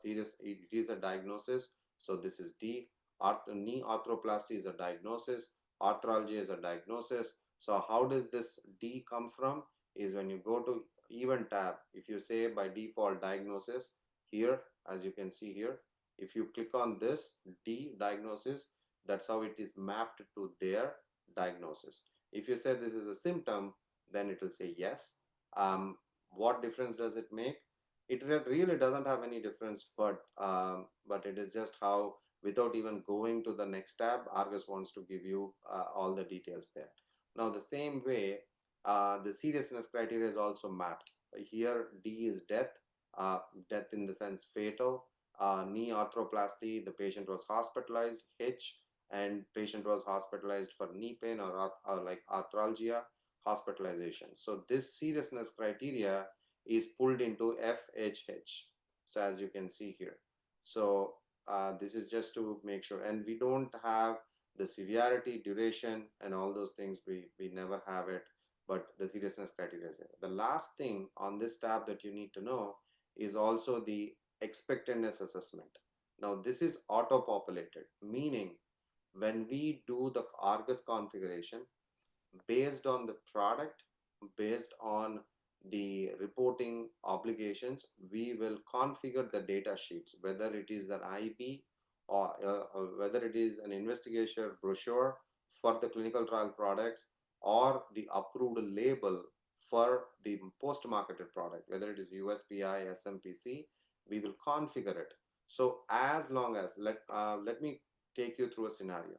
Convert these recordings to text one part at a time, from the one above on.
serious, it is a diagnosis. So this is D. Knee arthroplasty is a diagnosis. Arthralgia is a diagnosis. So how does this D come from? Is when you go to event tab, if you say by default diagnosis, here, as you can see here, if you click on this D diagnosis, that's how it is mapped to their diagnosis. If you say this is a symptom, then it will say yes. What difference does it make? It really doesn't have any difference, but it is just how, without even going to the next tab, Argus wants to give you all the details there. Now the same way, the seriousness criteria is also mapped. Here D is death, death in the sense fatal. Knee arthroplasty, the patient was hospitalized. H, and patient was hospitalized for knee pain or like arthralgia, hospitalization. So this seriousness criteria is pulled into FHH. So as you can see here. So this is just to make sure, and we don't have the severity, duration, and all those things. We never have it, but the seriousness criteria is here. The last thing on this tab that you need to know is also the expectedness assessment. Now this is auto-populated, meaning when we do the Argus configuration, based on the product, based on the reporting obligations, we will configure the data sheets, whether it is an IB or whether it is an investigation brochure for the clinical trial products or the approved label for the post-marketed product, whether it is USPI, SMPC, we will configure it. So as long as, let me take you through a scenario.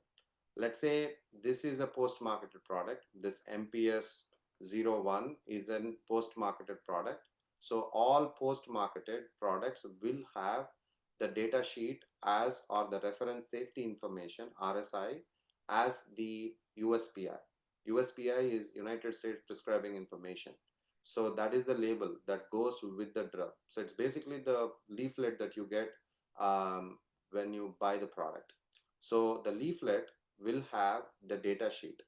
Let's say this is a post-marketed product. This MPS 01 is a post-marketed product. So all post-marketed products will have the data sheet as, or the reference safety information, RSI, as the USPI. USPI is United States Prescribing Information. So that is the label that goes with the drug. So it's basically the leaflet that you get when you buy the product. So the leaflet will have the data sheet.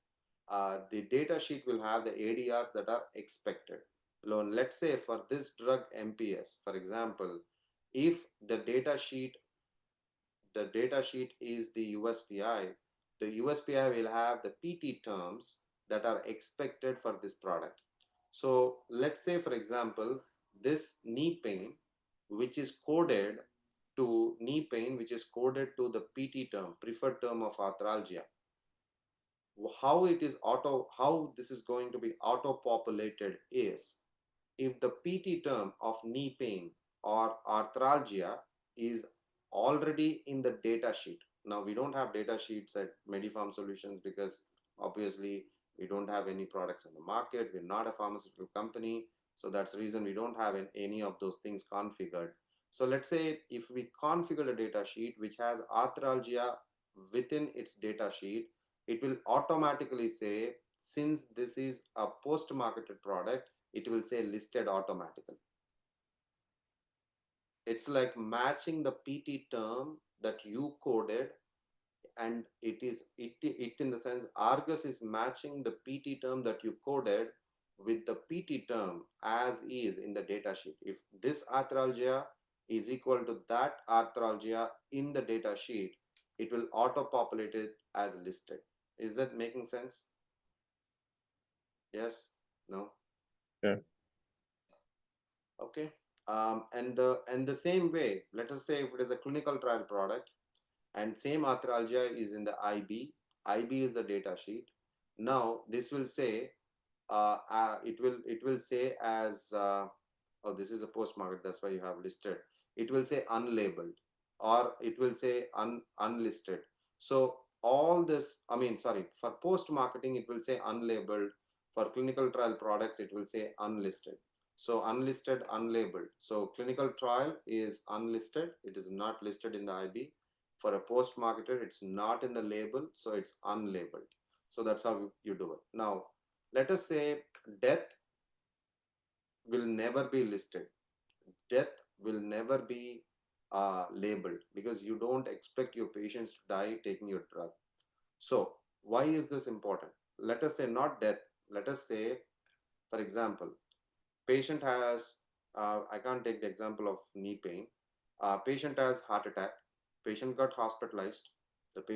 The data sheet will have the ADRs that are expected. Let's say for this drug MPS, for example, if the data sheet is the USPI, the USPI will have the PT terms that are expected for this product. So let's say, for example, this knee pain, which is coded to knee pain, which is coded to the PT term, preferred term of arthralgia. How this is going to be auto populated is, if the PT term of knee pain or arthralgia is already in the data sheet. Now we don't have data sheets at MediPharmSolutions because obviously we don't have any products on the market. We're not a pharmaceutical company. So that's the reason we don't have any of those things configured. So let's say if we configure a data sheet which has arthralgia within its data sheet, it will automatically say, since this is a post-marketed product, it will say listed automatically. It's like matching the PT term that you coded, and it in the sense Argus is matching the PT term that you coded with the PT term as is in the data sheet. If this arthralgia is equal to that arthralgia in the data sheet, it will auto-populate it as listed. Is that making sense? Yes? No? Yeah. Okay. And the same way, let us say if it is a clinical trial product and same arthralgia is in the IB, IB is the data sheet. Now this will say, it will say as oh, this is a post market, that's why you have listed. It will say unlabeled, or it will say unlisted. So all this, I mean, sorry, for post marketing it will say unlabeled. For clinical trial products it will say unlisted. So unlisted, unlabeled. So clinical trial is unlisted, it is not listed in the IB. For a post marketer, it's not in the label, so it's unlabeled. So that's how you do it. Now let us say death will never be listed. Death will never be labeled, because you don't expect your patients to die taking your drug. So why is this important? Let us say not death. Let us say, for example, patient has, I can't take the example of knee pain. Patient has heart attack. Patient got hospitalized. The patient